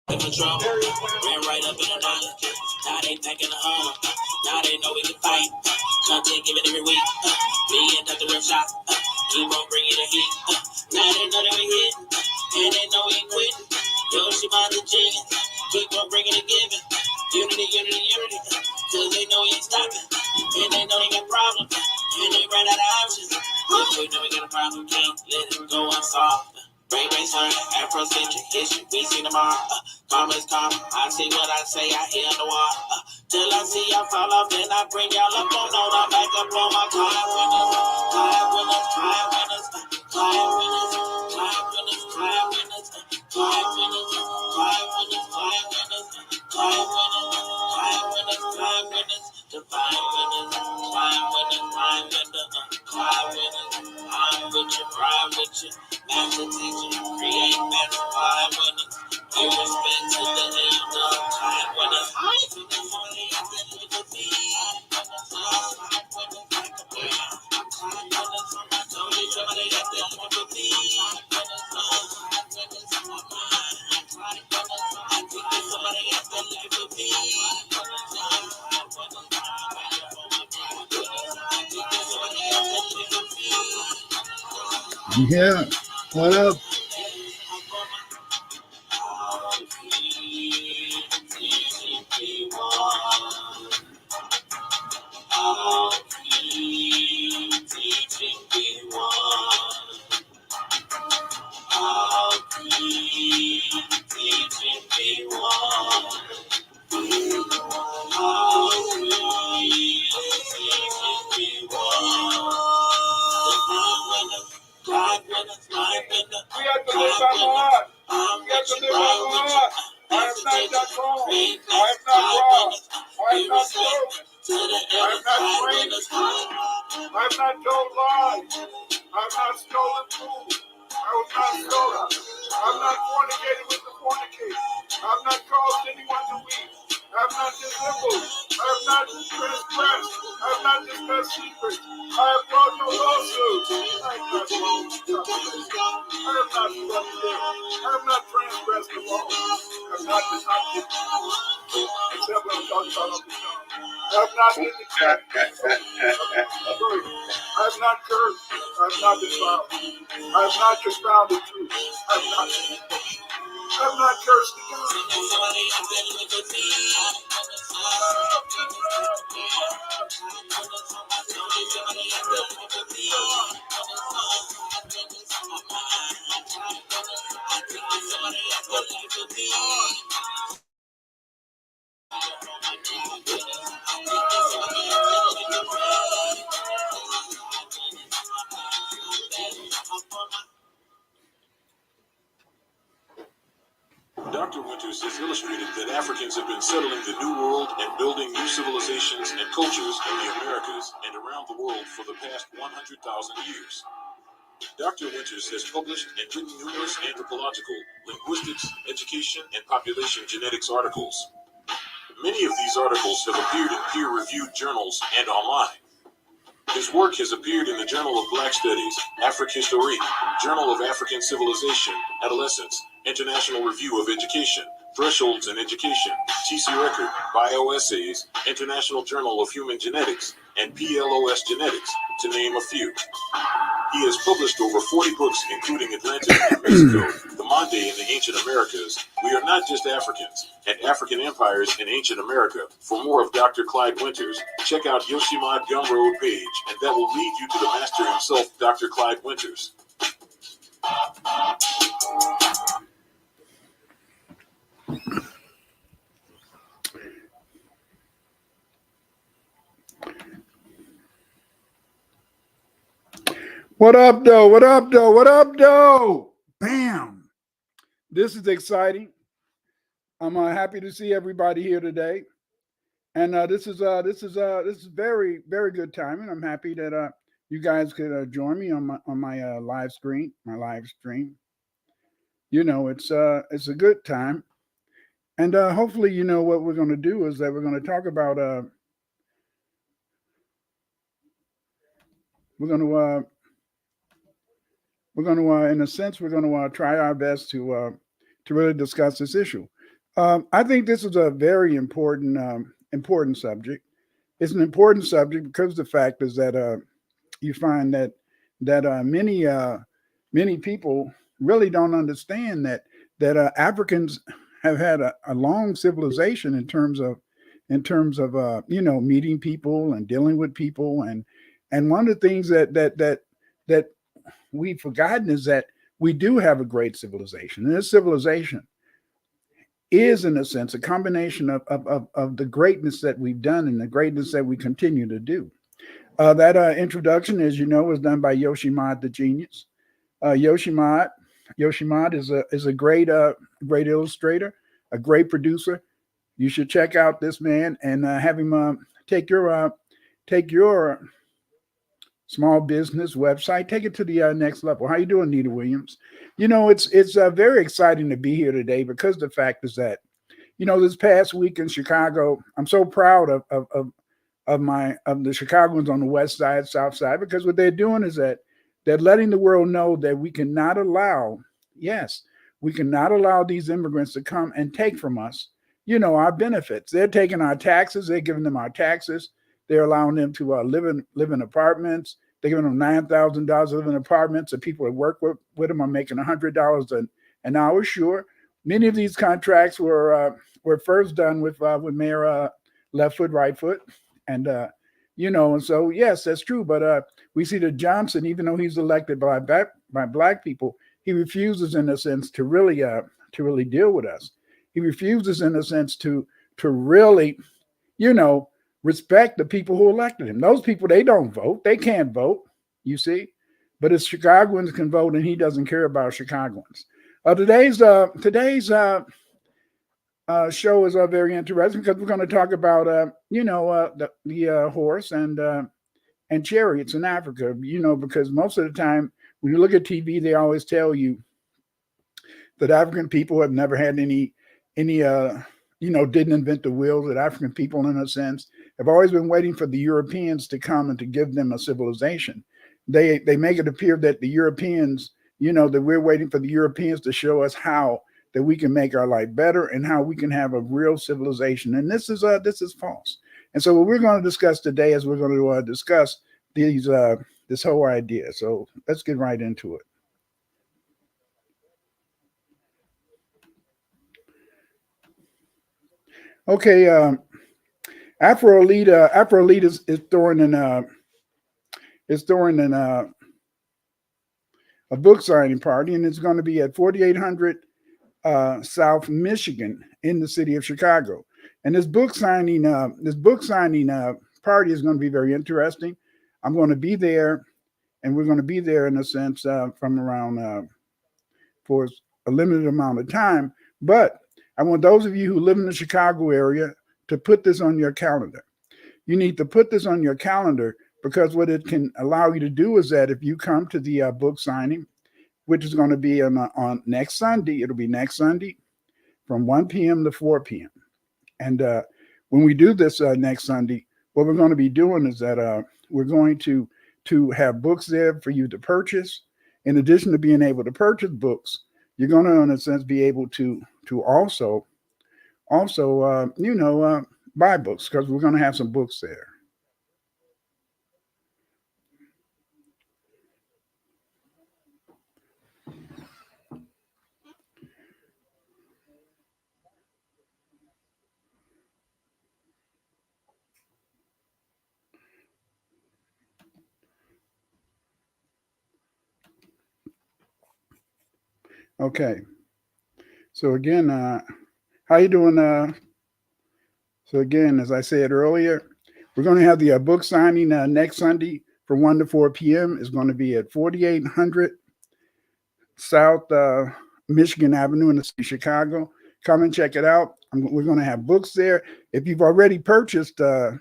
In control, ran right up in the dollar. Now they packing the home. Now they know we can fight. Content give it every week. Me and Dr. Rip Shop. Keep on bringing the heat. Now they know that we hit. And they know we ain't quitting. Yo, she about the jigging. Keep on bringing the giving. Unity, unity, unity. Cause they know we ain't stopping. And they know they got problems. And they ran out of options. If we know we got a problem, can't let it go unsolved. Brain turn, Afrocentric history, we see tomorrow. Karma is karma, I see what I say, I hear the wall. Till I see y'all fall off, then I bring y'all up on note. I'm back up on my Clyde Winters, Clyde Winters, Clyde Winters, Clyde Winters, Clyde Winters, Clyde Winters, Clyde Winters, Clyde Winters, Clyde Winters, Clyde Winters, Clyde Winters, Clyde Winters, Divine Winners, Clyde Winners, Clyde Winners, Clyde Winners, I'm with you, ride with you. Master teacher, create master Clyde Winners. Give respect to the elder, Clyde Winners. I see the money out there with the beat. Clyde Winners, like a beat. Clyde Winners, I told you somebody out there with the beat. Clyde Winners, on my mind. Clyde Winners, I think there's somebody out there looking for me. Clyde Winners, yeah, what up? I've not cursed. I've not defiled. I've not confounded truth. I've not cursed the God. Dr. Winters has illustrated that Africans have been settling the New World and building new civilizations and cultures in the Americas and around the world for the past 100,000 years. Dr. Winters has published and written numerous anthropological, linguistics, education, and population genetics articles. Many of these articles have appeared in peer-reviewed journals and online. His work has appeared in the Journal of Black Studies, Afrohistorie, Journal of African Civilization, Adolescence, International Review of Education, Thresholds in Education, TC Record, Bioessays, International Journal of Human Genetics, and PLOS Genetics, to name a few. He has published over 40 books, including Atlantis in Mexico, The Mandy in the Ancient Americas, We Are Not Just Africans, and African Empires in Ancient America. For more of Dr. Clyde Winters, check out Yoshimad Gumroad page, and that will lead you to the master himself, Dr. Clyde Winters. What up, though? What up, though? What up, though? Bam! This is exciting. I'm happy to see everybody here today, and this is very, very good timing. I'm happy that you guys could join me on my live screen, my live stream. You know, it's a good time, and hopefully, you know what we're going to do is that we're going to talk about we're going to in a sense, we're going to try our best to really discuss this issue. I think this is a very important subject. It's an important subject because the fact is that you find that many people really don't understand that Africans have had a long civilization in terms of meeting people and dealing with people, and one of the things that we've forgotten is that we do have a great civilization, and this civilization is, in a sense, a combination of the greatness that we've done and the greatness that we continue to do. That introduction, as you know, was done by Yoshimad the genius. Yoshimad is a great illustrator, a great producer. You should check out this man and have him take your small business website, take it to the next level. How you doing, Nita Williams? It's very exciting to be here today because the fact is that this past week in Chicago, I'm so proud of the Chicagoans on the west side, south side, because what they're doing is that they're letting the world know that we cannot allow, yes, we cannot allow these immigrants to come and take from us, our benefits. They're taking our taxes. They're giving them our taxes. They're allowing them to live in apartments. They're giving them $9,000 to live in apartments. The people that work with them are making $100 an hour. Sure, many of these contracts were first done with Mayor Left Foot, Right Foot, and and so yes, that's true. But we see that Johnson, even though he's elected by black people, he refuses, in a sense, to really deal with us. He refuses, in a sense, to really, respect the people who elected him. Those people, they don't vote. They can't vote, you see. But as Chicagoans can vote, and he doesn't care about Chicagoans. Today's show is very interesting because we're going to talk about, the horse and chariots in Africa, because most of the time when you look at TV, they always tell you that African people have never had any didn't invent the wheel, that African people, in a sense, have always been waiting for the Europeans to come and to give them a civilization. They make it appear that the Europeans, that we're waiting for the Europeans to show us how that we can make our life better and how we can have a real civilization. And this is false. And so what we're going to discuss today is we're going to discuss this whole idea. So let's get right into it. Okay, Afro-Elite is throwing in a book signing party, and it's going to be at 4800 South Michigan in the city of Chicago. And this book signing party is going to be very interesting. I'm going to be there, and we're going to be there, in a sense, from around for a limited amount of time. But I want those of you who live in the Chicago area to put this on your calendar. You need to put this on your calendar because what it can allow you to do is that if you come to the book signing, which is going to be on next Sunday, it'll be next Sunday from 1 p.m. to 4 p.m. And when we do this next Sunday, what we're going to be doing is that we're going to have books there for you to purchase. In addition to being able to purchase books, you're going to, in a sense, be able to also buy books because we're going to have some books there. Okay. So again, how you doing? So again, as I said earlier, we're going to have the book signing next Sunday from 1 to 4 p.m. It's going to be at 4800 South Michigan Avenue in the city of Chicago. Come and check it out. We're going to have books there. If you've already purchased on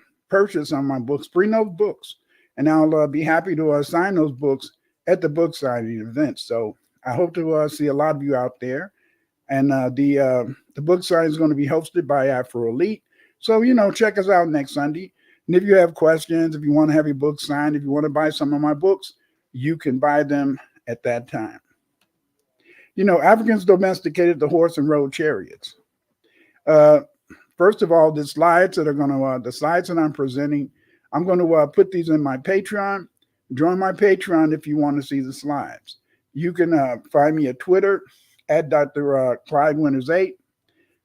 my books, bring those books, and I'll be happy to sign those books at the book signing event. So I hope to see a lot of you out there. And the book signing is going to be hosted by Afro-Elite. So, check us out next Sunday. And if you have questions, if you want to have your book signed, if you want to buy some of my books, you can buy them at that time. Africans domesticated the horse and rode chariots. First of all, the slides that I'm presenting, I'm going to put these in my Patreon. Join my Patreon if you want to see the slides. You can find me at Twitter at Dr. Clyde Winters 8.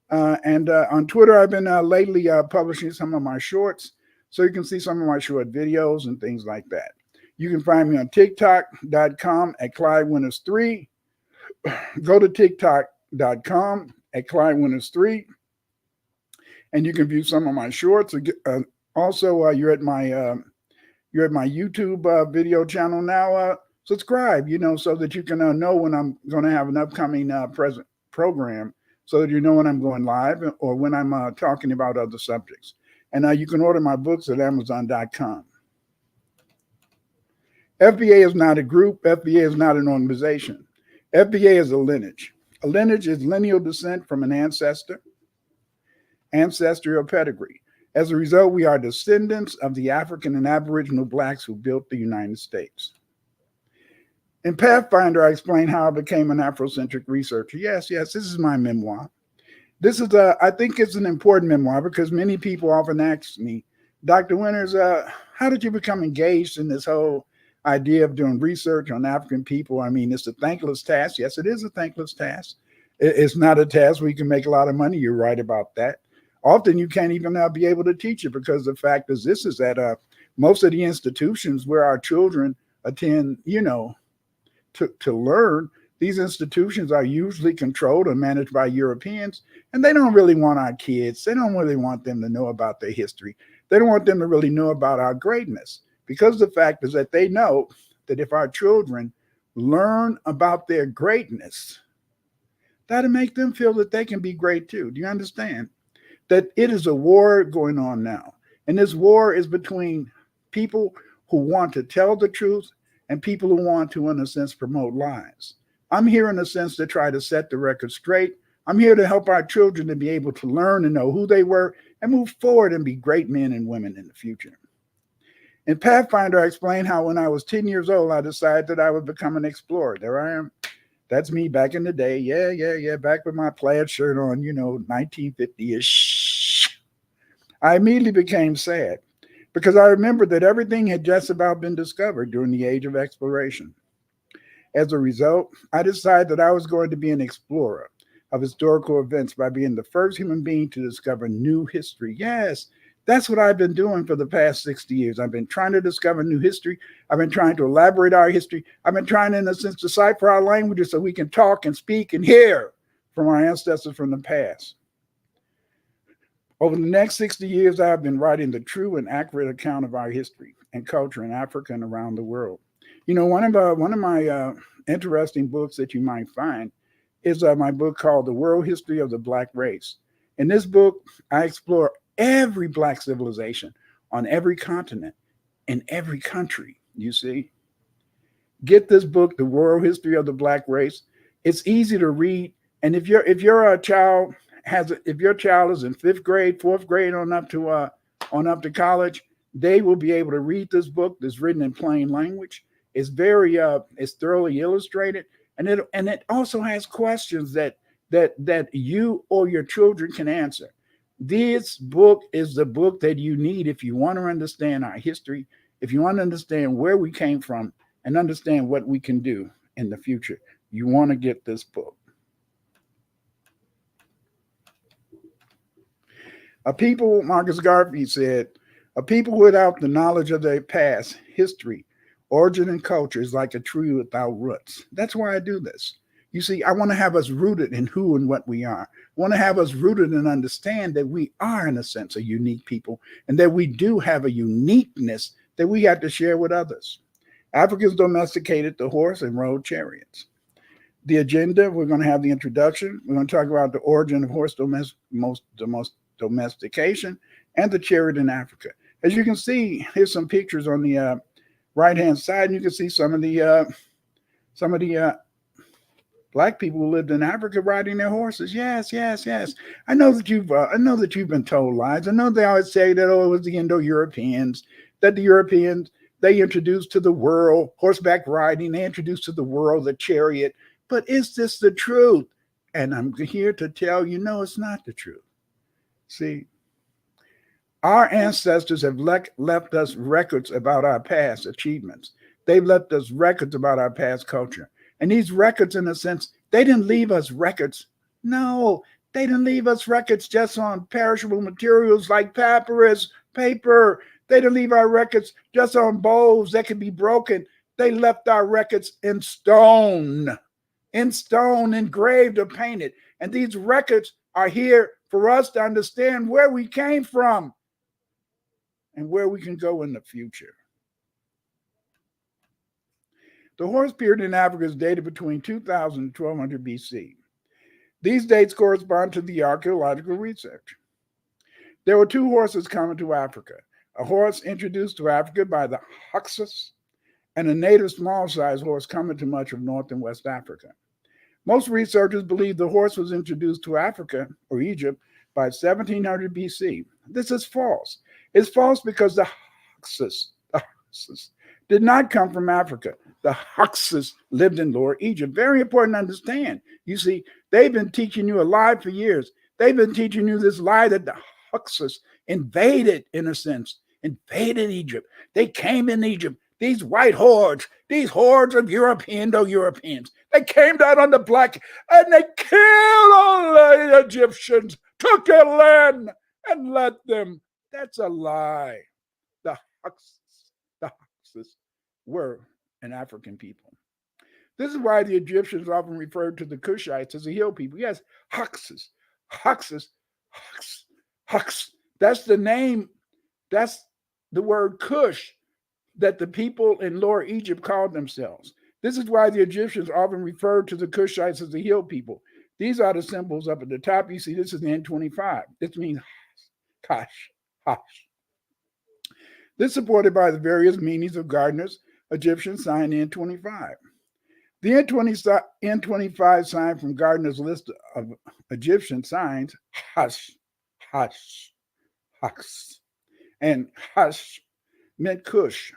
And on Twitter, I've been lately publishing some of my shorts, so you can see some of my short videos and things like that. You can find me on TikTok.com at Clyde Winters 3. Go to TikTok.com at Clyde Winters 3, and you can view some of my shorts. Also, you're at my YouTube video channel now. Subscribe, so that you can know when I'm going to have an upcoming present program, so that you know when I'm going live or when I'm talking about other subjects. And you can order my books at Amazon.com. FBA is not a group. FBA is not an organization. FBA is a lineage. A lineage is lineal descent from an ancestral pedigree. As a result, we are descendants of the African and Aboriginal Blacks who built the United States. In Pathfinder, I explain how I became an Afrocentric researcher. Yes, this is my memoir. This is, I think it's an important memoir because many people often ask me, Dr. Winters, how did you become engaged in this whole idea of doing research on African people? I mean, it's a thankless task. Yes, it is a thankless task. It's not a task where you can make a lot of money. You're right about that. Often you can't even be able to teach it because the fact is this is that most of the institutions where our children attend, to learn, these institutions are usually controlled and managed by Europeans, and they don't really want our kids. They don't really want them to know about their history. They don't want them to really know about our greatness, because the fact is that they know that if our children learn about their greatness, that'll make them feel that they can be great too. Do you understand? That it is a war going on now. And this war is between people who want to tell the truth and people who want to, in a sense, promote lies. I'm here, in a sense, to try to set the record straight. I'm here to help our children to be able to learn and know who they were and move forward and be great men and women in the future. In Pathfinder, I explained how when I was 10 years old, I decided that I would become an explorer. There I am. That's me back in the day. Yeah. Back with my plaid shirt on, 1950-ish. I immediately became sad because I remembered that everything had just about been discovered during the age of exploration. As a result, I decided that I was going to be an explorer of historical events by being the first human being to discover new history. Yes, that's what I've been doing for the past 60 years. I've been trying to discover new history. I've been trying to elaborate our history. I've been trying, in a sense, decipher our languages so we can talk and speak and hear from our ancestors from the past. Over the next 60 years, I've been writing the true and accurate account of our history and culture in Africa and around the world. One of my interesting books that you might find is my book called The World History of the Black Race. In this book, I explore every Black civilization on every continent in every country, you see. Get this book, The World History of the Black Race. It's easy to read. And if your child is in 5th grade, 4th grade on up to college, they will be able to read this book that's written in plain language. It's it's thoroughly illustrated, and it also has questions that you or your children can answer. This book is the book that you need if you want to understand our history, if you want to understand where we came from, and understand what we can do in the future. You want to get this book. Marcus Garvey said, a people without the knowledge of their past, history, origin, and culture is like a tree without roots. That's why I do this. You see, I want to have us rooted in who and what we are. I want to have us rooted and understand that we are, in a sense, a unique people, and that we do have a uniqueness that we have to share with others. Africans domesticated the horse and rode chariots. The agenda, we're going to have the introduction. We're going to talk about the origin of horse domestication and the chariot in Africa. As you can see, here's some pictures on the right-hand side, and you can see some of the Black people who lived in Africa riding their horses. Yes. I know that you've been told lies. I know they always say that, it was the Indo-Europeans, that the Europeans, they introduced to the world horseback riding. They introduced to the world the chariot. But is this the truth? And I'm here to tell you, no, it's not the truth. See, our ancestors have left us records about our past achievements. They've left us records about our past culture. And these records, in a sense, they didn't leave us records. No, they didn't leave us records just on perishable materials like papyrus, paper. They didn't leave our records just on bowls that could be broken. They left our records in stone, engraved or painted. And these records are here for us to understand where we came from and where we can go in the future. The horse period in Africa is dated between 2000 and 1200 BC. These dates correspond to the archaeological research. There were two horses coming to Africa, a horse introduced to Africa by the Hyksos and a native small-sized horse coming to much of North and West Africa. Most researchers believe the horse was introduced to Africa or Egypt by 1700 BC. This is false. It's false because the Hyksos did not come from Africa. The Hyksos lived in Lower Egypt. Very important to understand. You see, they've been teaching you a lie for years. They've been teaching you this lie that the Hyksos invaded, in a sense, invaded Egypt. They came in Egypt. These white hordes, these hordes of Indo-Europeans, they came down on the black and they killed all the Egyptians, took their land and led them. That's a lie. The Hyksos were an African people. This is why the Egyptians often referred to the Cushites as the hill people. Yes, Hyksos. That's the name, that's the word Cush that the people in Lower Egypt called themselves. This is why the Egyptians often referred to the Cushites as the hill people. These are the symbols up at the top. You see, this is the N25. This means Hash. This is supported by the various meanings of Gardner's Egyptian sign N25. The N25 sign from Gardner's list of Egyptian signs, Hash, and Hash meant Cush.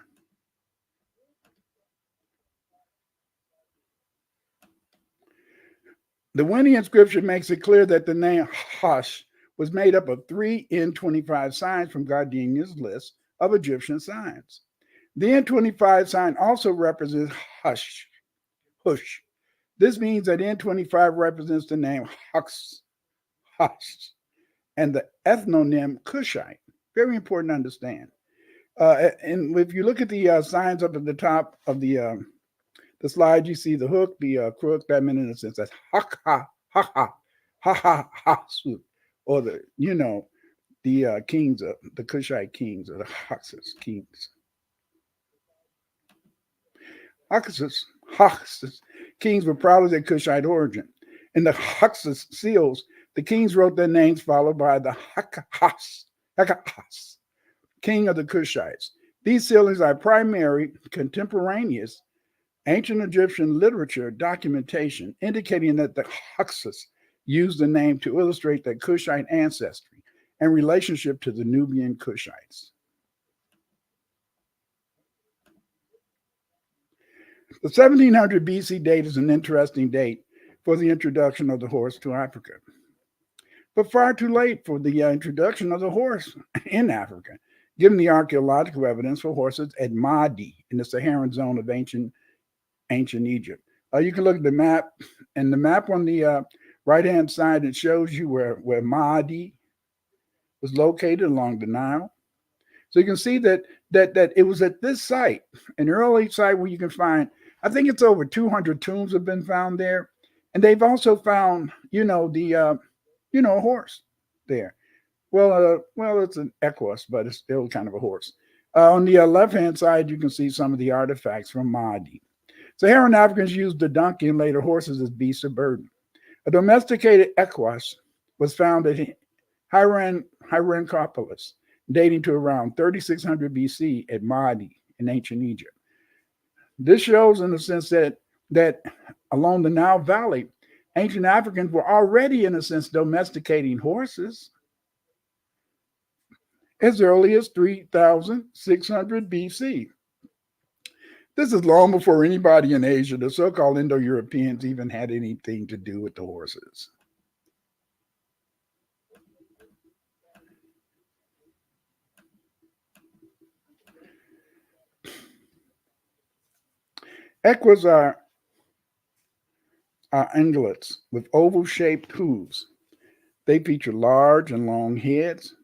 The Winnie inscription makes it clear that the name Hash was made up of 3 N25 signs from Gardner's list of Egyptian signs. The N25 sign also represents Hush. This means that N25 represents the name Hush and the ethnonym Cushite. Very important to understand. And if you look at the signs up at the top of the slide, you see the hook, the crook. That meant in a sense that's ha, or the kings of the Cushite kings or the Hyksos kings. Hyksos kings were proud of their Cushite origin. In the Hyksos seals, the kings wrote their names followed by the Hyksos, king of the Cushites. These sealings are primary contemporaneous ancient Egyptian literature documentation indicating that the Hyksos used the name to illustrate their Cushite ancestry and relationship to the Nubian Cushites. The 1700 BC date is an interesting date for the introduction of the horse to Africa, but far too late for the introduction of the horse in Africa, given the archaeological evidence for horses at Mandy in the Saharan zone of ancient Egypt. You can look at the map, and the map on the right-hand side, it shows you where Mandy was located along the Nile. So you can see that it was at this site, an early site where you can find, I think it's over 200 tombs have been found there. And they've also found, a horse there. Well, it's an equus, but it's still kind of a horse. On the left-hand side, you can see some of the artifacts from Mandy. Saharan Africans used the donkey and later horses as beasts of burden. A domesticated equus was found at Hierakonpolis, dating to around 3600 BC at Mandy in ancient Egypt. This shows, in the sense that along the Nile Valley, ancient Africans were already, in a sense, domesticating horses as early as 3600 BC. This is long before anybody in Asia, the so-called Indo-Europeans, even had anything to do with the horses. Equids are ungulates with oval-shaped hooves. They feature large and long heads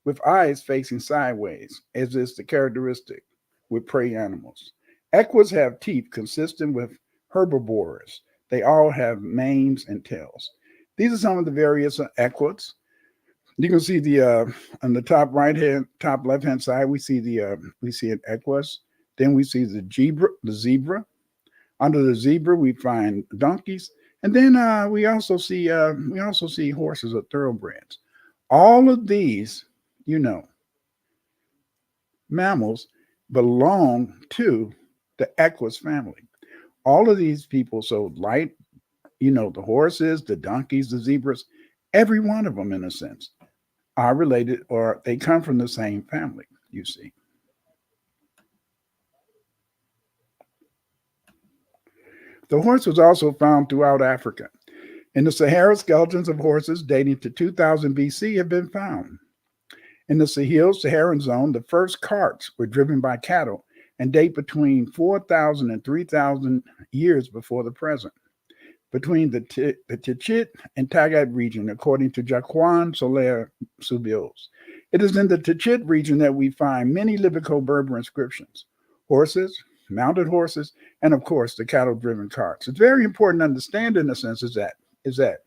with eyes facing sideways, as is the characteristic with prey animals. Equids have teeth consistent with herbivores. They all have manes and tails. These are some of the various equids. You can see the on the top right hand, top left hand side, we see an equus. Then we see the zebra. Under the zebra, we find donkeys, and then we also see horses or thoroughbreds. All of these, mammals belong to the equus family. All of these people, so light, the horses, the donkeys, the zebras, every one of them, in a sense, are related or they come from the same family, you see. The horse was also found throughout Africa. In the Sahara, skeletons of horses dating to 2000 BC have been found. In the Sahel-Saharan zone, the first carts were driven by cattle and date between 4,000 and 3,000 years before the present. Between the Tichit and Tagat region, according to Jacquin Soler Subios. It is in the Tichit region that we find many Libico-Berber inscriptions, horses, mounted horses, and of course the cattle-driven carts. It's very important to understand, in a sense, is that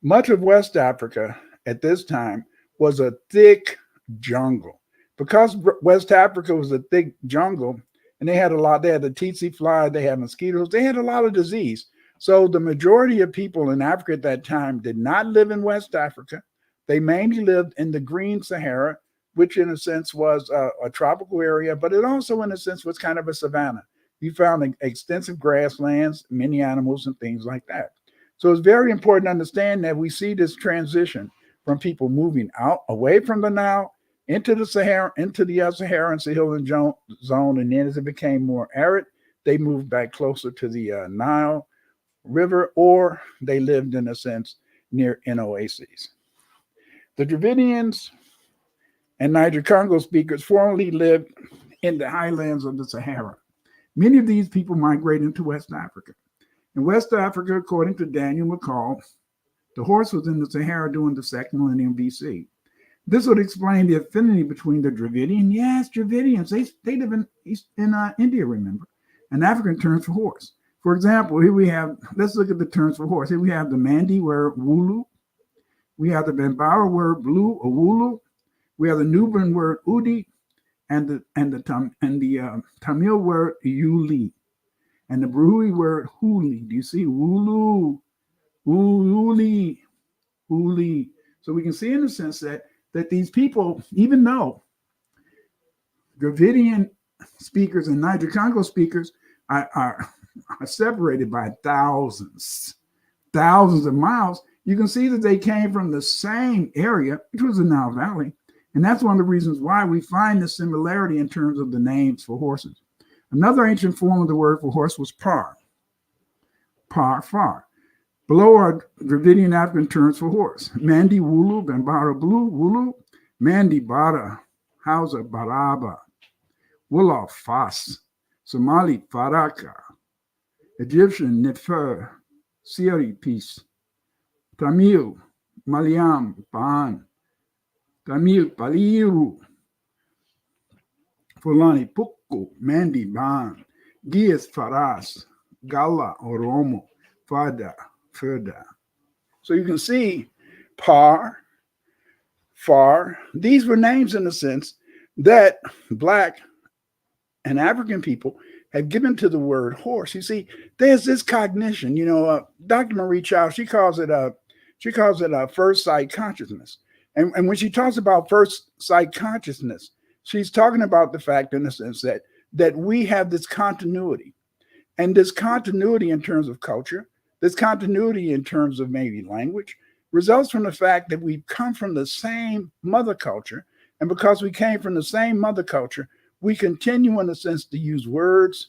much of West Africa at this time was a thick jungle. Because West Africa was a thick jungle, and they had the tsetse fly, they had mosquitoes, they had a lot of disease. So the majority of people in Africa at that time did not live in West Africa. They mainly lived in the Green Sahara, which in a sense was a tropical area, but it also in a sense was kind of a savanna. You found extensive grasslands, many animals and things like that. So it's very important to understand that we see this transition from people moving out away from the Nile into the Sahara, into the Saharan Saharan zone, and then as it became more arid, they moved back closer to the Nile River, or they lived in a sense in oases. The Dravidians and Niger-Congo speakers formerly lived in the highlands of the Sahara. Many of these people migrated into West Africa. In West Africa, according to Daniel McCall, the horse was in the Sahara during the 2nd millennium BC. This would explain the affinity between the Dravidian, Dravidians, they live in India, remember, and African terms for horse. For example, here we have, let's look at the terms for horse. Here we have the Mandy word wulu. We have the Bambara word blue or wulu. We have the Nubian word udi, and the Tamil word yuli, and the Brahmi word huli. Do you see wulu, uli, huli? So we can see in a sense that these people, even though Dravidian speakers and Niger-Congo speakers are separated by thousands of miles, you can see that they came from the same area, which was the Nile Valley. And that's one of the reasons why we find the similarity in terms of the names for horses. Another ancient form of the word for horse was par. Far. Below are Dravidian African terms for horse. Mandy, wulu, Bambara, blue, wulu. Mandy, bara, Hausa, baraba. Wolof, fas. Somali, faraka. Egyptian, nefer. Siri, peace. Tamil, Malayam, Ban. Tamil, Paliru. Fulani, Pukku, Mandy, Ban. Gias, Faras. Gala, Oromo. Fada, Furda. So you can see par, far. These were names in a sense that Black and African people have given to the word horse. You see, there's this cognition. Dr. Marie Chow, she calls it a first sight consciousness. And when she talks about first sight consciousness, she's talking about the fact, in a sense, that we have this continuity, and this continuity in terms of culture, this continuity in terms of maybe language, results from the fact that we've come from the same mother culture, and because we came from the same mother culture, we continue, in a sense, to use words,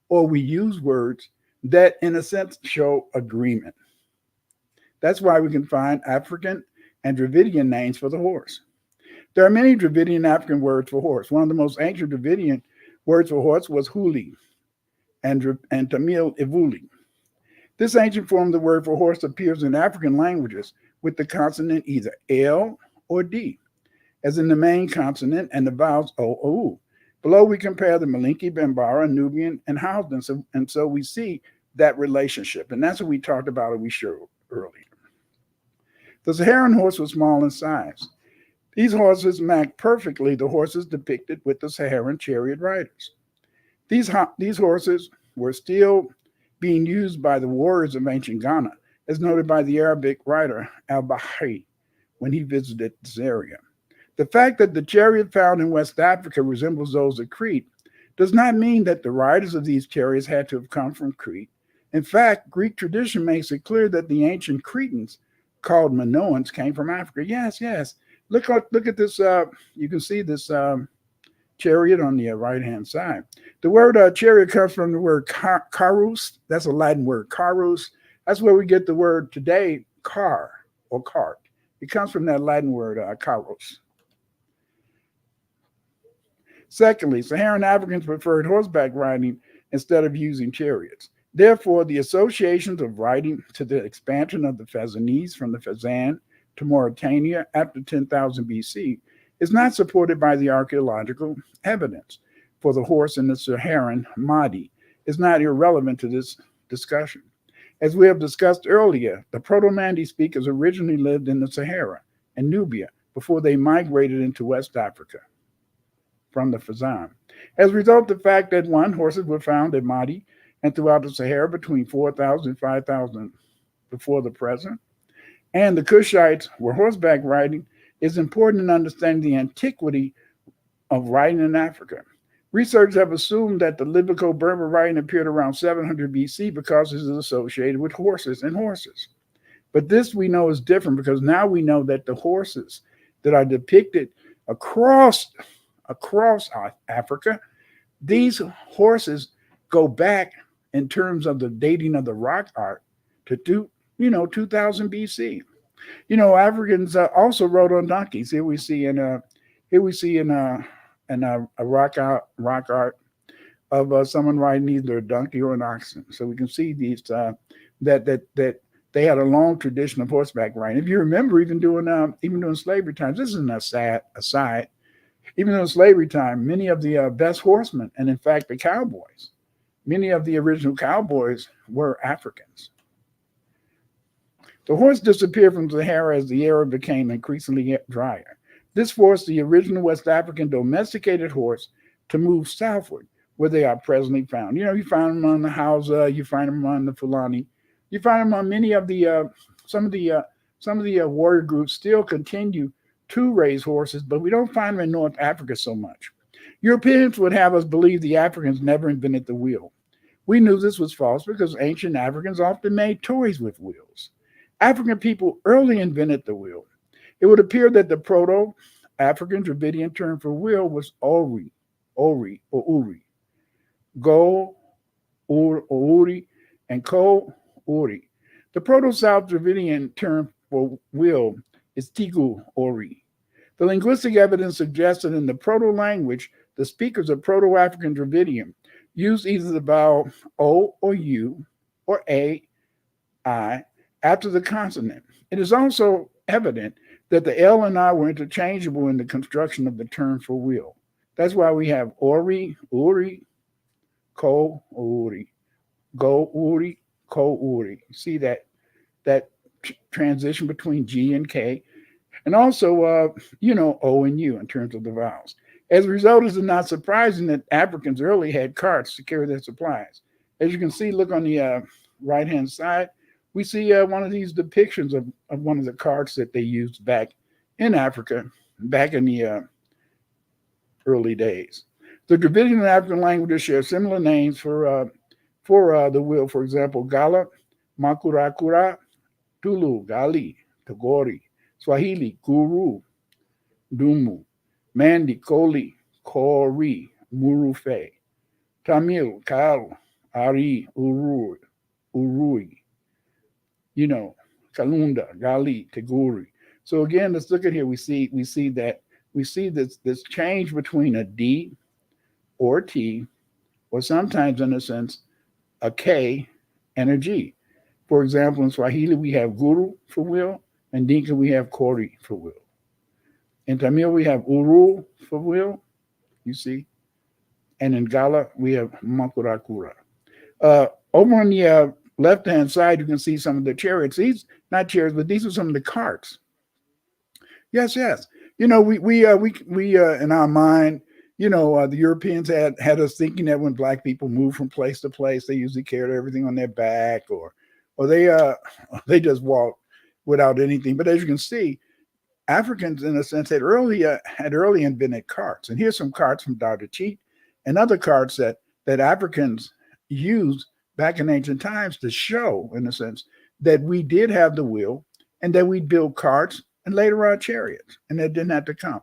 or we use words that, in a sense, show agreement. That's why we can find African and Dravidian names for the horse. There are many Dravidian African words for horse. One of the most ancient Dravidian words for horse was huli. and Tamil Ivuli. This ancient form of the word for horse appears in African languages with the consonant either L or D, as in the main consonant and the vowels O or U. Below we compare the Malinki, Bambara, Nubian, and Hausa, and so we see that relationship. And that's what we talked about and we showed earlier. The Saharan horse was small in size. These horses matched perfectly the horses depicted with the Saharan chariot riders. These horses were still being used by the warriors of ancient Ghana, as noted by the Arabic writer al-Bahri when he visited this area. The fact that the chariot found in West Africa resembles those of Crete does not mean that the riders of these chariots had to have come from Crete. In fact, Greek tradition makes it clear that the ancient Cretans, called Minoans, came from Africa. Yes, yes. Look at this. You can see this chariot on the right-hand side. The word chariot comes from the word carus. That's a Latin word, carus. That's where we get the word today, car or cart. It comes from that Latin word, carus. Secondly, Saharan Africans preferred horseback riding instead of using chariots. Therefore, the associations of riding to the expansion of the Fezzanese from the Fezzan to Mauritania after 10,000 BC is not supported by the archaeological evidence for the horse in the Saharan Mahdi is not irrelevant to this discussion. As we have discussed earlier, the Proto-Mandy speakers originally lived in the Sahara and Nubia before they migrated into West Africa from the Fezzan. As a result, the fact that horses were found at Mahdi and throughout the Sahara between 4,000 and 5,000 before the present, and the Kushites were horseback riding is important in understanding the antiquity of riding in Africa. Researchers have assumed that the Libyco-Berber riding appeared around 700 BC because it is associated with horses and horses. But this we know is different because now we know that the horses that are depicted across Africa, these horses go back in terms of the dating of the rock art to 2000 BC. Africans also rode on donkeys. Here we see in a rock art of someone riding either a donkey or an oxen. So we can see these that they had a long tradition of horseback riding. If you remember, even during slavery times, this isn't a aside. Even during slavery time, many of the best horsemen, and in fact the cowboys, many of the original cowboys were Africans. The horse disappeared from the Sahara as the area became increasingly drier. This forced the original West African domesticated horse to move southward, where they are presently found. You find them on the Hausa, you find them on the Fulani, you find them on many of the some of the warrior groups still continue to raise horses, but we don't find them in North Africa so much. Europeans would have us believe the Africans never invented the wheel. We knew this was false because ancient Africans often made toys with wheels. African people early invented the wheel. It would appear that the Proto-African Dravidian term for wheel was ori, or uri. Go, uri, and ko, uri. The Proto-South Dravidian term for wheel is tigu, ori. The linguistic evidence suggests that in the proto-language, the speakers of Proto-African Dravidian used either the vowel O or U or A, I, after the consonant. It is also evident that the L and I were interchangeable in the construction of the term for wheel. That's why we have ori, uri, ko, uri, go, uri, ko, uri. See that transition between G and K, and also, O and U in terms of the vowels. As a result, it is not surprising that Africans early had carts to carry their supplies. As you can see, look on the right-hand side, we see one of these depictions of one of the carts that they used back in Africa, back in the early days. The Dravidian and African languages share similar names for the wheel. For example, Gala, Makurakura, Tulu, Gali, Tagori, Swahili, Guru, Dumu, Mandy, Koli, Kori, Murufe, Tamil, Kal, Ari, Urui, Kalunda, Gali, Teguri. So again, let's look at here. We see this change between a D or T, or sometimes in a sense a K, and a G. For example, in Swahili, we have guru for will, and Dinka, we have kori for will. In Tamil, we have uru for will, you see, and in Gala, we have makurakura. Over on the left-hand side, you can see some of the chariots. These, not chariots, but these are some of the carts. Yes, yes. You know, we in our mind, you know, the Europeans had us thinking that when black people move from place to place, they usually carried everything on their back, or they just walk without anything. But as you can see, Africans, in a sense, had early invented carts. And here's some carts from Dr. Cheat and other carts that Africans used back in ancient times to show, in a sense, that we did have the will and that we built carts and later on chariots, and that didn't have to come.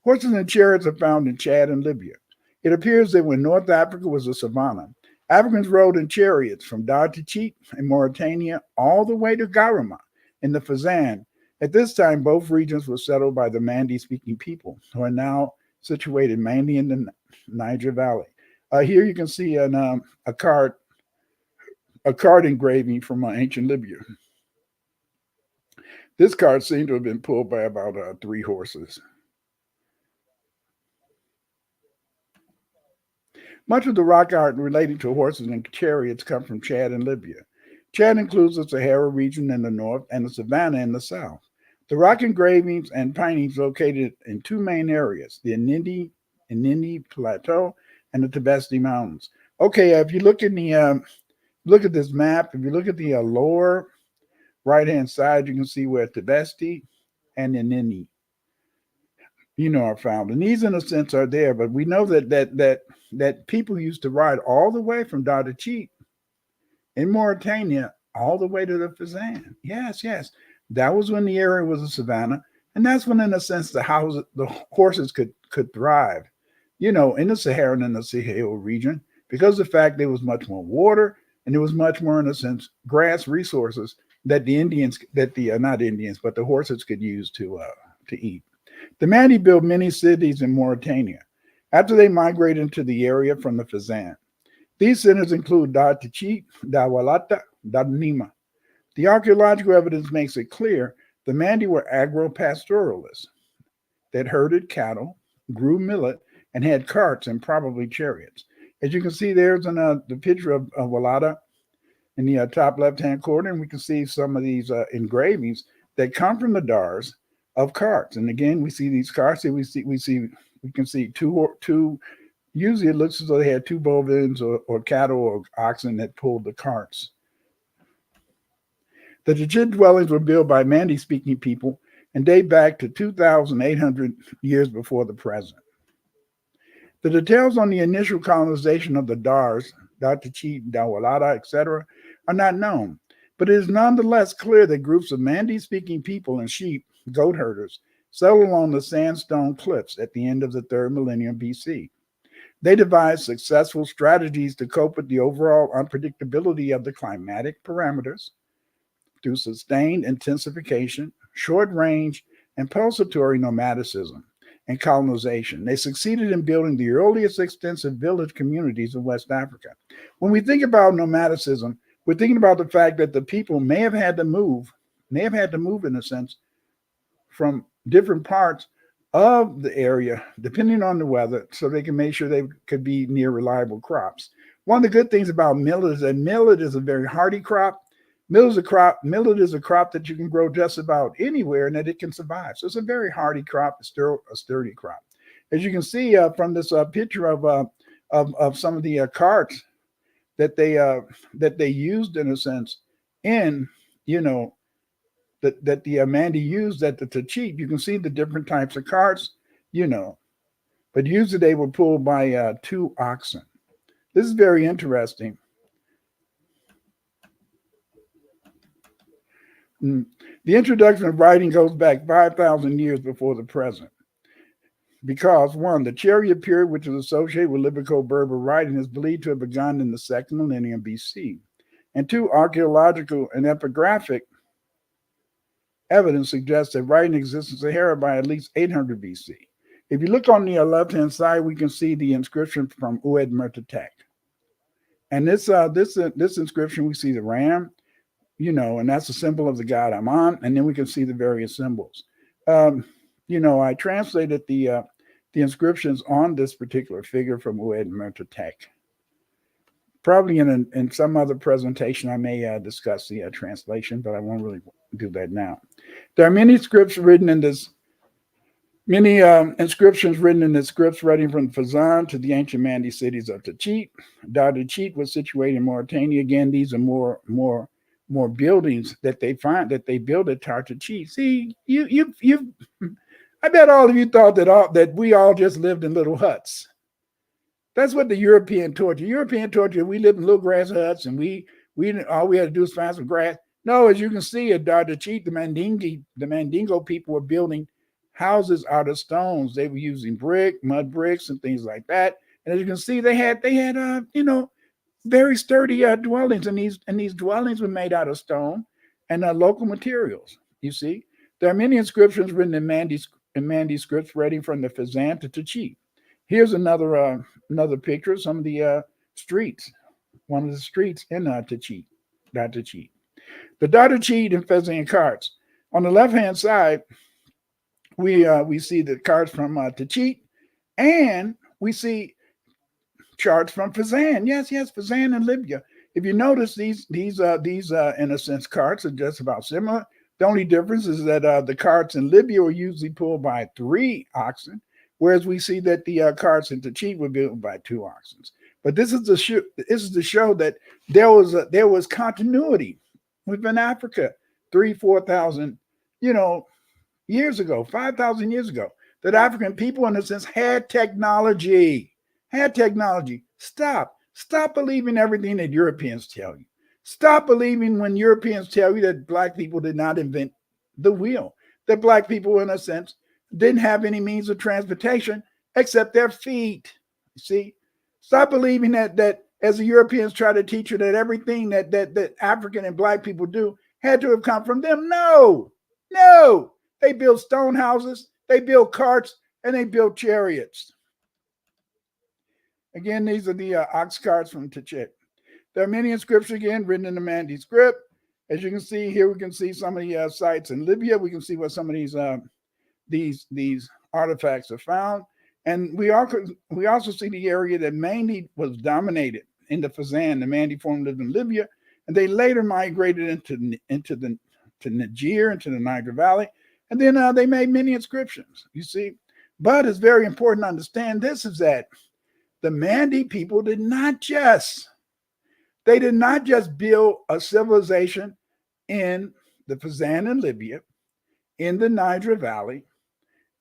Horses and chariots are found in Chad and Libya. It appears that when North Africa was a savanna, Africans rode in chariots from Dar to Cheat in Mauritania all the way to Garama in the Fezzan. At this time, both regions were settled by the Mandy-speaking people, who are now situated mainly in the Niger Valley. Here you can see a card engraving from ancient Libya. This card seemed to have been pulled by about 3 horses. Much of the rock art relating to horses and chariots come from Chad and Libya. Chad includes the Sahara region in the north and the savannah in the south. The rock engravings and paintings located in 2 main areas, the Inindi Plateau and the Tibesti Mountains. Okay, if you look at this map, if you look at the lower right-hand side, you can see where Tibesti and Inindi, are found. And these, in a sense, are there, but we know that people used to ride all the way from Dar to Cheat in Mauritania all the way to the Fezzan. Yes, yes. That was when the area was a savanna, and that's when, in a sense, the horses could thrive, in the Saharan and the Sahel region, because of the fact there was much more water and there was much more, in a sense, grass resources that the horses could use to eat. The Mandy built many cities in Mauritania after they migrated into the area from the Fezzan. These centers include Dar to Cheat, Dawalata, Nima. The archaeological evidence makes it clear the Mandy were agro-pastoralists that herded cattle, grew millet, and had carts and probably chariots. As you can see, there's the picture of Walata in the top left-hand corner, and we can see some of these engravings that come from the Dars of carts. And again, we see these carts, and we can see two. Usually, it looks as though they had 2 bovines or cattle or oxen that pulled the carts. The Chichin dwellings were built by Mandy-speaking people and date back to 2,800 years before the present. The details on the initial colonization of the Dars, Dar to Cheat, Dawalata, etc., are not known, but it is nonetheless clear that groups of Mandy-speaking people and sheep, goat herders, settled along the sandstone cliffs at the end of the 3rd millennium BC. They devised successful strategies to cope with the overall unpredictability of the climatic parameters through sustained intensification, short range, and pulsatory nomadicism and colonization. They succeeded in building the earliest extensive village communities in West Africa. When we think about nomadicism, we're thinking about the fact that the people may have had to move in a sense from different parts of the area, depending on the weather, so they can make sure they could be near reliable crops. One of the good things about millet is that millet is a very hardy crop. Millet is a crop that you can grow just about anywhere and that it can survive. So it's a very hardy crop, a sturdy crop. As you can see from this picture of some of the carts that they used, in a sense, in that the Mandy used at the Tachit, you can see the different types of carts, but usually they were pulled by 2 oxen. This is very interesting. The introduction of writing goes back 5,000 years before the present. Because, 1, the Chariot period, which is associated with Libico-Berber writing, is believed to have begun in the 2nd millennium BC. And 2, archaeological and epigraphic evidence suggests that writing exists in Sahara by at least 800 BC. If you look on the left-hand side, we can see the inscription from Oued Mertetek. And this inscription, we see the ram, and that's a symbol of the god Amun, and then we can see the various symbols. I translated the inscriptions on this particular figure from Ued Mertatek. Probably in some other presentation, I may discuss the translation, but I won't really do that now. There are many inscriptions written in this scripts writing from Fezzan to the ancient Mandy cities of Tachit. Tachit was situated in Mauritania. Again, these are more buildings that they built at Tachit. See, you I bet all of you thought that we all just lived in little huts. That's what the European taught you. We lived in little grass huts, and we all we had to do was find some grass. No, as you can see at Tachit, the Mandingo people were building houses out of stones. They were using mud bricks, and things like that. And as you can see, they had very sturdy dwellings, and these dwellings were made out of stone and local materials. You see, there are many inscriptions written in Mandy scripts, writing from the Fezzan to Tachit. Here's another picture of some of the streets. One of the streets in Tachit. The Tachit and Fezzan carts. On the left-hand side, we see the cards from Tachit, and we see charts from Fezzan. Yes, Fezzan and Libya. If you notice, these in a sense carts are just about similar. The only difference is that the carts in Libya were usually pulled by 3 oxen, whereas we see that the carts in Tachit were built by 2 oxen. But this is to show that there was continuity within Africa 3,000-4,000 years ago, 5,000 years ago, that African people, in a sense, had technology. Stop believing everything that Europeans tell you. Stop believing when Europeans tell you that Black people did not invent the wheel, that Black people, in a sense, didn't have any means of transportation except their feet. See, stop believing that as the Europeans try to teach you that everything that African and Black people do had to have come from them. No. They built stone houses, they built carts, and they built chariots. Again, these are the ox carts from Tachit. There are many inscriptions, again, written in the Mandy script. As you can see here, we can see some of the sites in Libya. We can see what some of these artifacts are found. And we also see the area that mainly was dominated in the Fezzan. The Mandy form lived in Libya, and they later migrated into Niger, into the Niger Valley. And then they made many inscriptions, you see. But it's very important to understand this, is that the Mandy people did not just build a civilization in the Fezzan in Libya, in the Niger Valley,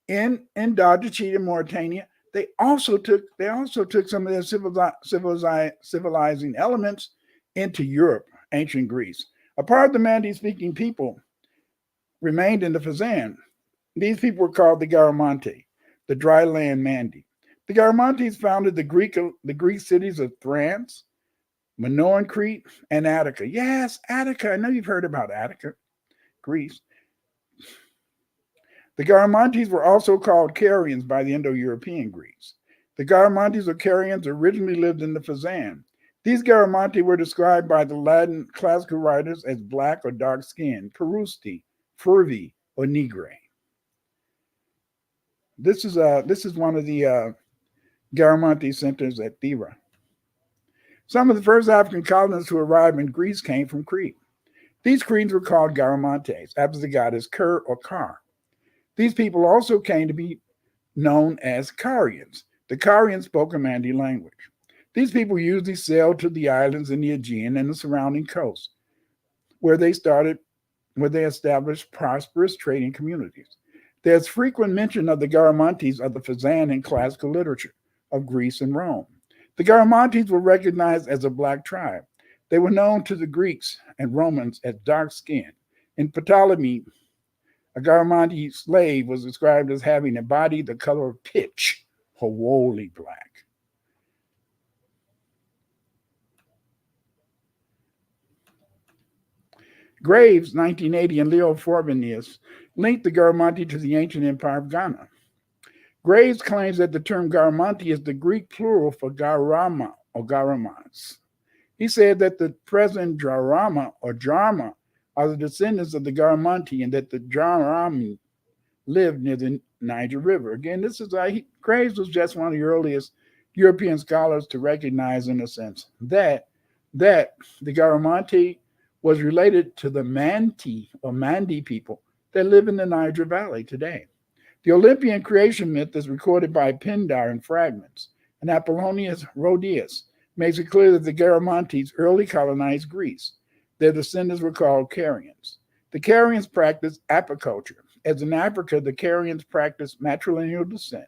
in Tachit in Mauritania. They also took some of their civilizing elements into Europe, ancient Greece. A part of the Mandy-speaking people remained in the Fezzan. These people were called the Garamantes, the dry land Mandy. The Garamantes founded the Greek cities of Thrace, Minoan Crete, and Attica. Yes, Attica. I know you've heard about Attica, Greece. The Garamantes were also called Carians by the Indo-European Greeks. The Garamantes or Carians originally lived in the Fezzan. These Garamantes were described by the Latin classical writers as black or dark-skinned, perusti, furvi, or negre. This is one of the Garamante centers at Thera. Some of the first African colonists who arrived in Greece came from Crete. These Cretans were called Garamantes, after the goddess Ker or Kar. These people also came to be known as Carians. The Carians spoke a Mandy language. These people usually sailed to the islands in the Aegean and the surrounding coast, where they established prosperous trading communities. There's frequent mention of the Garamantes of the Fezzan in classical literature of Greece and Rome. The Garamantes were recognized as a black tribe. They were known to the Greeks and Romans as dark-skinned. In Ptolemy, a Garamante slave was described as having a body the color of pitch, or woolly black. Graves, 1980, and Leo Frobenius linked the Garamante to the ancient empire of Ghana. Graves claims that the term Garamante is the Greek plural for Garama or Garamas. He said that the present Jarama or Jarma are the descendants of the Garamanti and that the Jarami lived near the Niger River. Again, this is Graves was just one of the earliest European scholars to recognize, in a sense, that the Garamanti was related to the Manti or Mandy people that live in the Niger Valley today. The Olympian creation myth is recorded by Pindar in fragments, and Apollonius Rhodius makes it clear that the Garamantes early colonized Greece. Their descendants were called Carians. The Carians practiced apiculture, as in Africa, the Carians practiced matrilineal descent.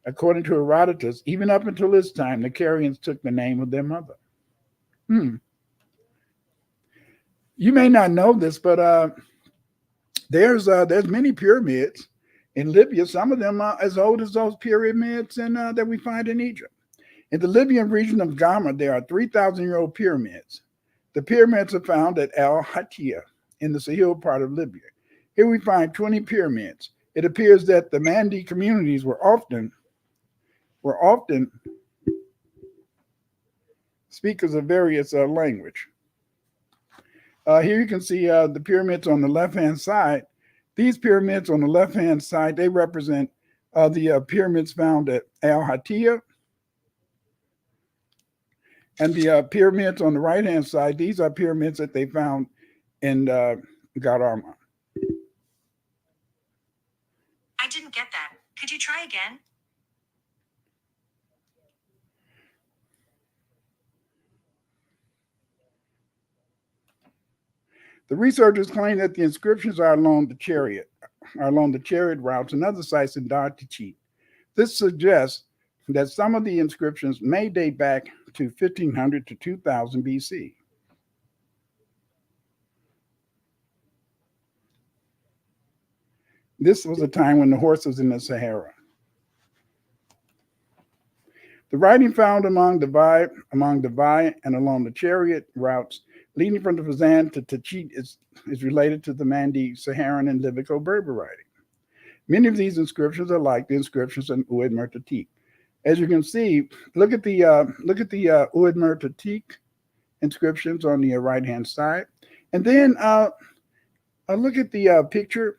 According to Herodotus, even up until this time, the Carians took the name of their mother. You may not know this, but there's many pyramids in Libya. Some of them are as old as those pyramids that we find in Egypt. In the Libyan region of Gama, there are 3,000-year-old pyramids. The pyramids are found at Al Hatia in the Sahel part of Libya. Here we find 20 pyramids. It appears that the Mandy communities were often speakers of various language. Here you can see the pyramids on the left-hand side. These pyramids on the left-hand side, they represent the pyramids found at Al Hatia. And the pyramids on the right-hand side, these are pyramids that they found in Garama. I didn't get that. Could you try again? The researchers claim that the inscriptions are along the Chariot routes and other sites in Dar-Tichit. This suggests that some of the inscriptions may date back to 1500 to 2000 BC. This was a time when the horse was in the Sahara. The writing found among the Vai and along the Chariot routes leading from the Fezzan to Tichit is related to the Mandy, Saharan, and Libico-Berber writing. Many of these inscriptions are like the inscriptions in Oued Mertatik. As you can see, look at the Oued Mertatik inscriptions on the right-hand side, and then look at the picture.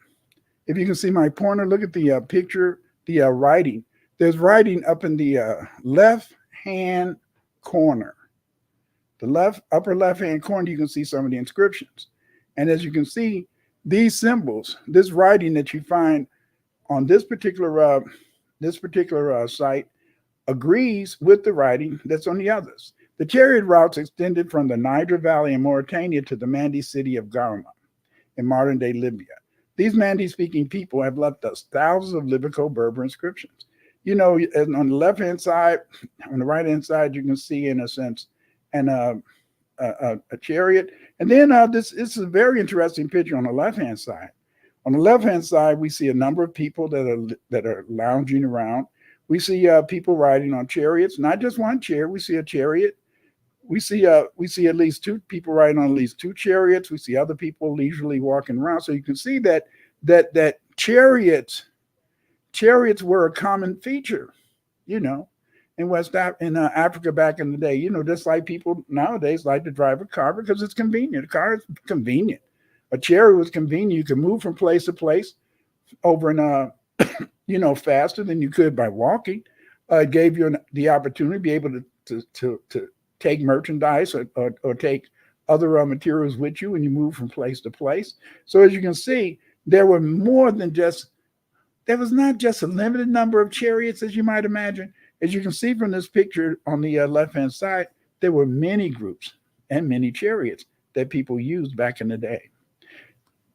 If you can see my pointer, look at the picture, the writing. There's writing up in the left-hand corner. The upper left-hand corner, you can see some of the inscriptions. And as you can see, these symbols, this writing that you find on this particular site agrees with the writing that's on the others. The Chariot routes extended from the Niger Valley in Mauritania to the Mandy city of Garma in modern-day Libya. These Mandy-speaking people have left us thousands of Libico-Berber inscriptions. You know, on the left-hand side, on the right-hand side, you can see, in a sense, a chariot. And then this is a very interesting picture on the left-hand side. On the left-hand side, we see a number of people that are lounging around. We see people riding on chariots, not just one chair. We see a chariot. We see at least two people riding on at least two chariots. We see other people leisurely walking around. So you can see that chariots were a common feature, you know, in Africa back in the day. You know, just like people nowadays like to drive a car because it's convenient. A car is convenient. A chariot was convenient. You could move from place to place over in faster than you could by walking. It gave you the opportunity to be able to take merchandise or take other materials with you when you move from place to place. So as you can see, there was not just a limited number of chariots, as you might imagine. As you can see from this picture on the left-hand side, there were many groups and many chariots that people used back in the day.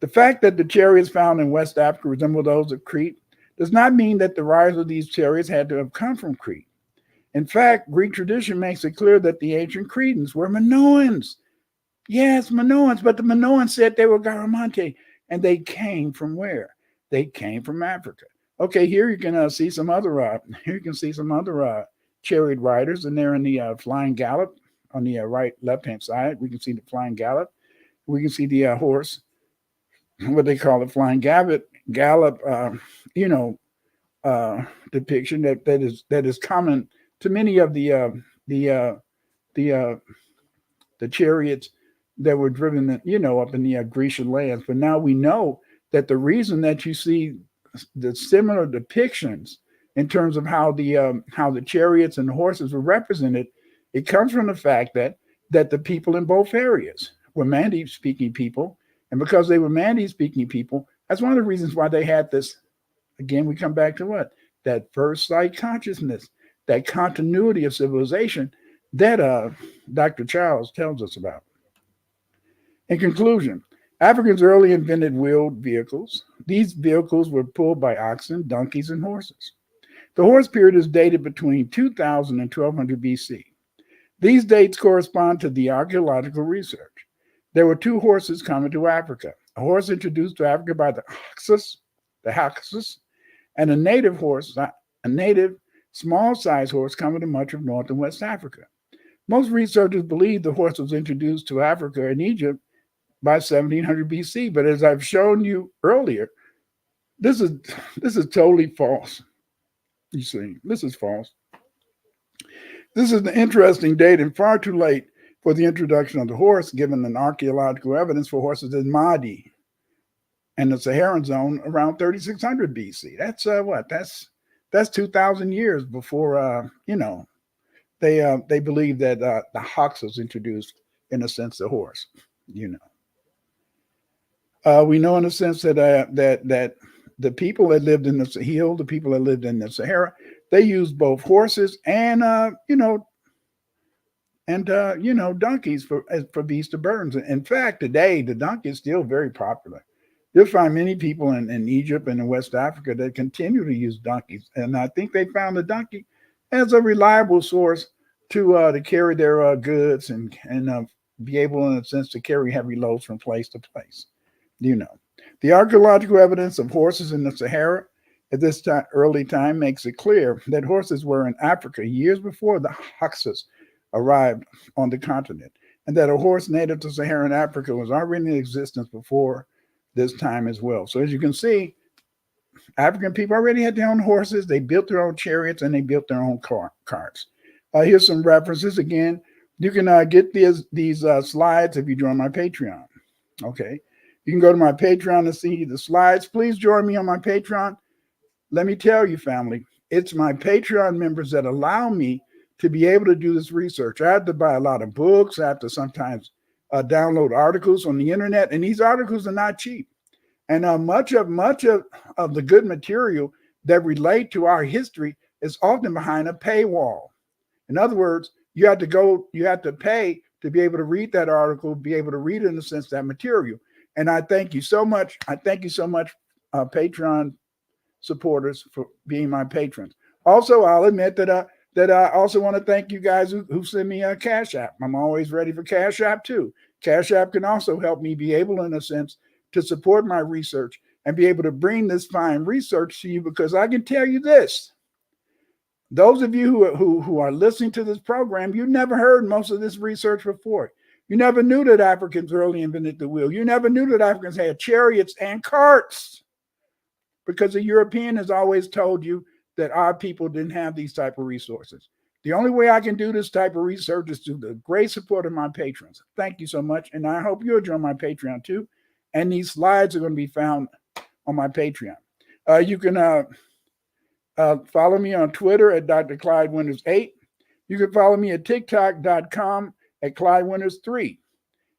The fact that the chariots found in West Africa resemble those of Crete does not mean that the rise of these chariots had to have come from Crete. In fact, Greek tradition makes it clear that the ancient Cretans were Minoans. Yes, Minoans, but the Minoans said they were Garamantes, and they came from where? They came from Africa. Okay, here you can see some other chariot riders, and they're in the flying gallop on the left-hand side. We can see the flying gallop. We can see the horse, what they call the flying gallop depiction that is common to many of the the chariots that were driven, up in the Grecian lands. But now we know that the reason that you see the similar depictions in terms of how the chariots and the horses were represented, it comes from the fact that the people in both areas were Mandy speaking people, and because they were Mandy speaking people, that's one of the reasons why they had this. Again, we come back to what? That first sight consciousness, that continuity of civilization that Dr. Charles tells us about. In conclusion, Africans early invented wheeled vehicles. These vehicles were pulled by oxen, donkeys, and horses. The horse period is dated between 2000 and 1200 BC. These dates correspond to the archaeological research. There were two horses coming to Africa, a horse introduced to Africa by the Hyksos, and a native small-sized horse coming to much of North and West Africa. Most researchers believe the horse was introduced to Africa and Egypt by 1700 BC, but as I've shown you earlier, this is totally false. You see, this is false. This is an interesting date and far too late for the introduction of the horse, given an archaeological evidence for horses in Mandy and the Saharan zone around 3600 BC. That's what? That's 2,000 years before they believe that the Hyksos introduced, in a sense, the horse. We know in a sense that the people that lived in the Sahel, the people that lived in the Sahara, they used both horses and donkeys for beasts of burdens. In fact, today the donkey is still very popular. You'll find many people in Egypt and in West Africa that continue to use donkeys, and I think they found the donkey as a reliable source to carry their goods and be able, in a sense, to carry heavy loads from place to place. The archaeological evidence of horses in the Sahara at this early time makes it clear that horses were in Africa years before the Hyksos arrived on the continent, and that a horse native to Saharan Africa was already in existence before this time as well. So as you can see, African people already had their own horses, they built their own chariots, and they built their own carts. Here's some references. Again, you can get these slides if you join my Patreon. Okay. You can go to my Patreon to see the slides. Please join me on my Patreon. Let me tell you, family, it's my Patreon members that allow me to be able to do this research. I have to buy a lot of books. I have to sometimes download articles on the internet, and these articles are not cheap. And much of the good material that relate to our history is often behind a paywall. In other words, you have to pay to be able to read that article, be able to read, in a sense, that material. And I thank you so much. Patreon supporters, for being my patrons. Also, I'll admit that I also want to thank you guys who send me a Cash App. I'm always ready for Cash App too. Cash App can also help me be able, in a sense, to support my research and be able to bring this fine research to you, because I can tell you this. Those of you who are listening to this program, you never heard most of this research before. You never knew that Africans early invented the wheel. You never knew that Africans had chariots and carts, because the European has always told you that our people didn't have these type of resources. The only way I can do this type of research is through the great support of my patrons. Thank you so much. And I hope you'll join my Patreon too. And these slides are going to be found on my Patreon. You can follow me on Twitter at Dr. Clyde Winters 8. You can follow me at TikTok.com at Clyde Winters 3.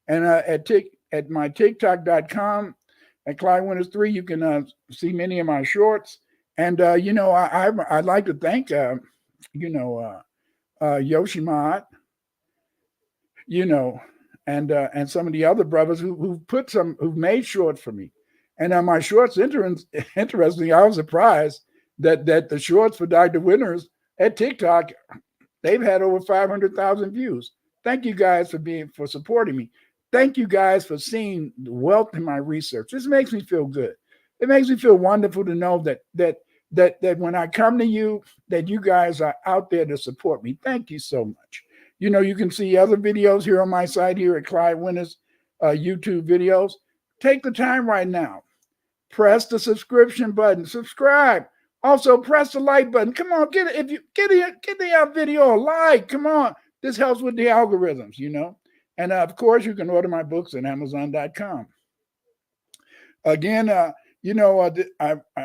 And at my TikTok.com at Clyde Winters 3, you can see many of my shorts. And I'd like to thank Yoshimod, and some of the other brothers who've made shorts for me. And my shorts, interestingly, I was surprised that the shorts for Dr. Winters at TikTok, they've had over 500,000 views. Thank you guys for supporting me. Thank you guys for seeing the wealth in my research. This makes me feel good. It makes me feel wonderful to know that when I come to you, that you guys are out there to support me. Thank you so much. You can see other videos here on my site here at Clyde Winters YouTube videos. Take the time right now. Press the subscription button. Subscribe. Also, press the like button. Come on, get the video a like. Come on. this helps with the algorithms, you know. And of course, you can order my books at Amazon.com. Again, I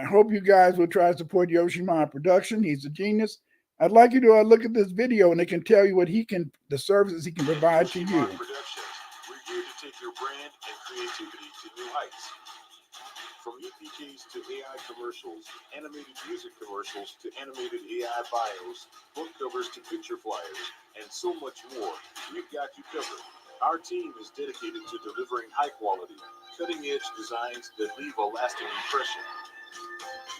hope you guys will try to support Yoshima Production. He's a genius. I'd like you to look at this video, and it can tell you what the services he can provide to you. Productions. We're here to take your brand and creativity to new heights. From EPKs to AI commercials, animated music commercials to animated AI bios, book covers to picture flyers, and so much more, we've got you covered. Our team is dedicated to delivering high-quality, cutting-edge designs that leave a lasting impression.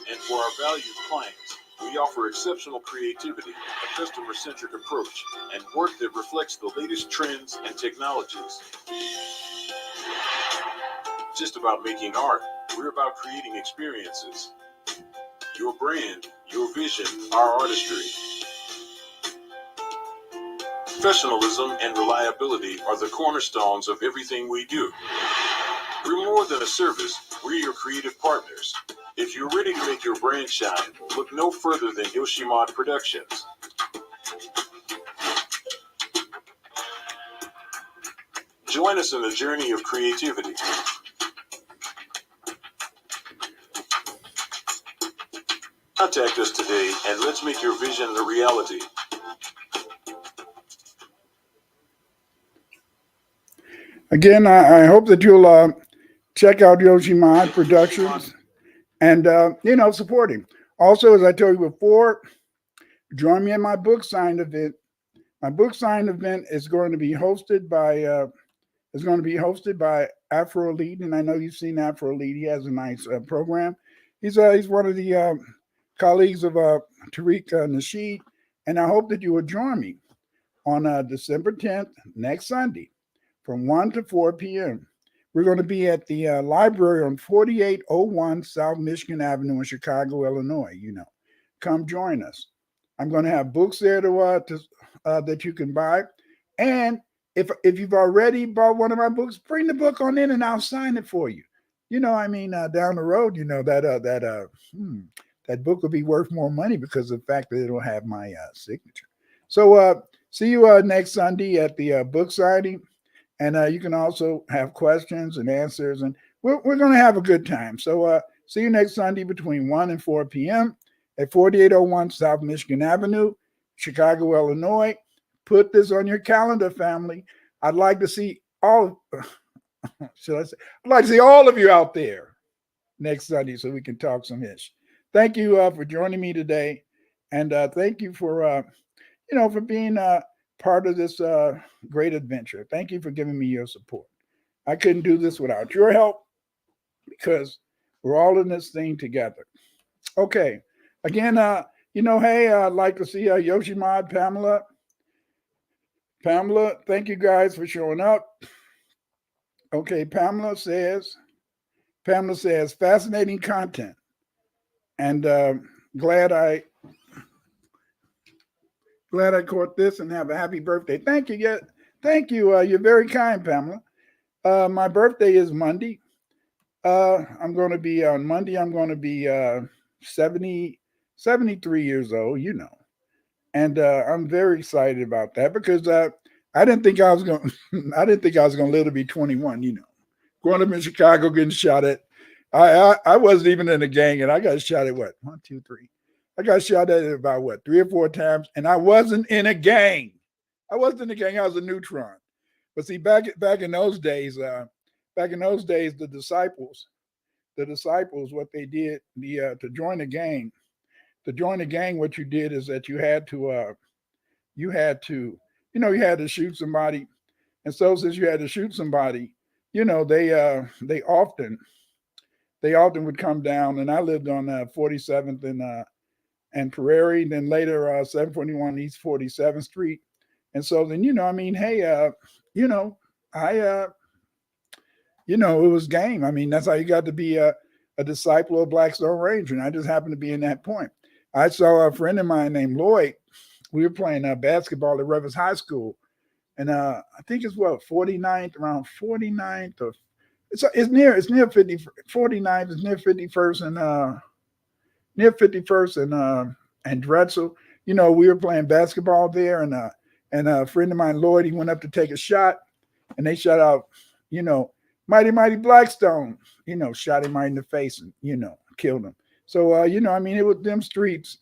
And for our valued clients, we offer exceptional creativity, a customer-centric approach, and work that reflects the latest trends and technologies. Just about making art, we're about creating experiences. Your brand, your vision, our artistry. Professionalism and reliability are the cornerstones of everything we do. We're more than a service, we're your creative partners. If you're ready to make your brand shine, look no further than Yoshimod Productions. Join us in the journey of creativity. Contact us today and let's make your vision a reality. Again, I hope that you'll check out Yoshima Productions and, support him. Also, as I told you before, join me in my book sign event. My book sign event is going to be hosted by Afro Elite, and I know you've seen Afro Elite. He has a nice program. He's one of the colleagues of Tariq Nasheed, and I hope that you will join me on December 10th, next Sunday, from 1 to 4 p.m. We're going to be at the library on 4801 South Michigan Avenue in Chicago, Illinois. Come join us. I'm going to have books there that you can buy, and if you've already bought one of my books, bring the book on in and I'll sign it for you. Down the road, that book will be worth more money because of the fact that it'll have my signature. So see you next Sunday at the book signing. And you can also have questions and answers, and we're going to have a good time. So see you next Sunday between 1 and 4 p.m. at 4801 South Michigan Avenue, Chicago, Illinois. Put this on your calendar, family. I'd like to see I'd like to see all of you out there next Sunday so we can talk some ish. Thank you for joining me today, and thank you for being part of this great adventure. Thank you for giving me your support. I couldn't do this without your help because we're all in this thing together. Okay. Again, hey, I'd like to see Yoshimod, Pamela. Pamela, thank you guys for showing up. Okay, Pamela says, fascinating content. And glad I caught this and have a happy birthday. Thank you. Yeah, thank you. You're very kind, Pamela. My birthday is Monday. I'm going to be 73 years old, and I'm very excited about that because I didn't think I was going to live to be 21. Growing up in Chicago, getting shot at. I wasn't even in a gang, and I got shot at what? 1, 2, 3. I got shot at about 3 or 4 times, and I wasn't in a gang. I was a neutron. But see, back in those days, the disciples, what they did, to join a gang, what you did is that you had to shoot somebody, and so since you had to shoot somebody, they often would come down, and I lived on 47th and Prairie, then later 741 East 47th Street. And so then, it was game. That's how you got to be a disciple of Blackstone Ranger. And I just happened to be in that point. I saw a friend of mine named Lloyd. We were playing basketball at Rivers High School. And I think it's 49th, around 49th, or it's near 50, 49th, it's near 51st near 51st and Drexel. We were playing basketball there, and And a friend of mine, Lloyd, he went up to take a shot, and they shot out, Mighty Mighty Blackstone, shot him right in the face and, killed him. So, I mean, it was them streets.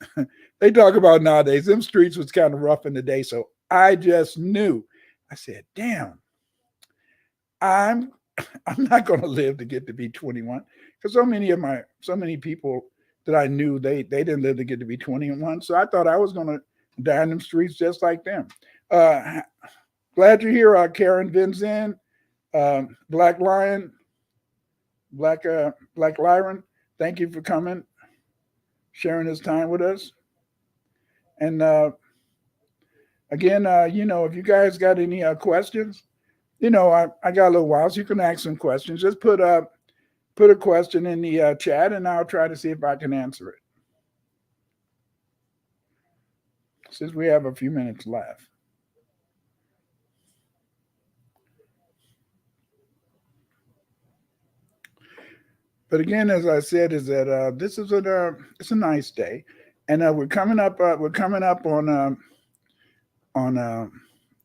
They talk about nowadays, them streets was kind of rough in the day. So I just knew. I said, damn, I'm not going to live to get to be 21. Because so many people that I knew, they didn't live to get to be 21. So I thought I was going to die in them streets just like them. Glad you're here, Karen Vincent, Black Lion, Black Lyron. Thank you for coming, sharing this time with us. And again, if you guys got any questions, I got a little while, so you can ask some questions. Just put a question in the chat, and I'll try to see if I can answer it. Since we have a few minutes left. But again, as I said, is that this is it's a nice day, and we're coming up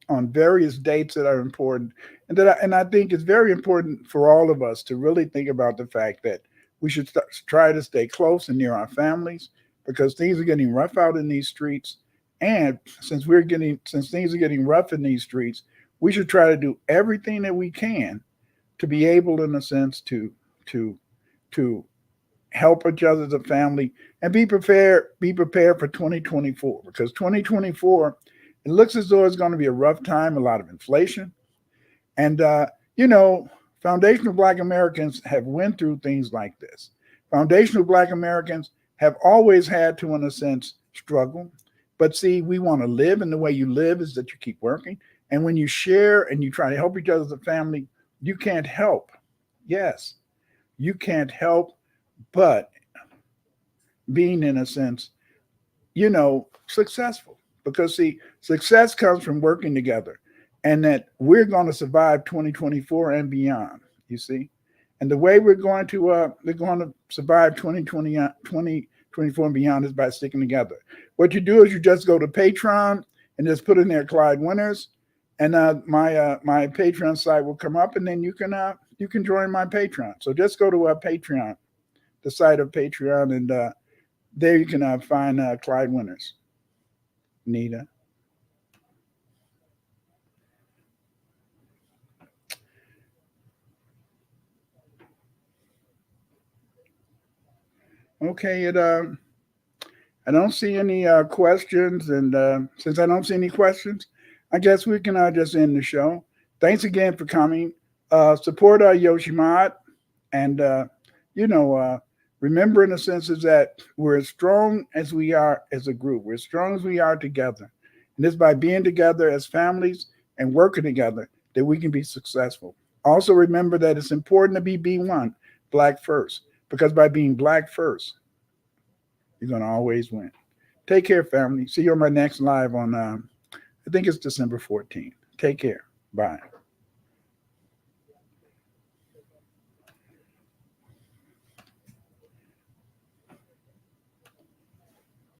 on various dates that are important, and I think it's very important for all of us to really think about the fact that we should try to stay close and near our families, because things are getting rough out in these streets, and since things are getting rough in these streets, we should try to do everything that we can to be able, in a sense, to help each other as a family and be prepared for 2024, because 2024, it looks as though it's going to be a rough time, a lot of inflation. And, foundational Black Americans have went through things like this. Foundational Black Americans have always had to, in a sense, struggle. But see, we want to live, and the way you live is that you keep working. And when you share and you try to help each other as a family, you can't help. Yes, you can't help but being, in a sense, successful. Because see, success comes from working together, and that we're going to survive 2024 and beyond, you see. And the way we're going to survive 2024 and beyond is by sticking together. What you do is you just go to Patreon and just put in there Clyde Winters, and my Patreon site will come up, and then you can join my Patreon. So just go to Patreon, the site of Patreon, and there you can find Clyde Winters. Nita. Okay, I don't see any questions, and since I don't see any questions, I guess we can just end the show. Thanks again for coming. Support Yoshimad, and remember, in a sense, is that we're as strong as we are as a group. We're as strong as we are together, and it's by being together as families and working together that we can be successful. Also, remember that it's important to be B1, Black first, because by being Black first, you're going to always win. Take care, family. See you on my next live on, I think it's December 14th. Take care. Bye.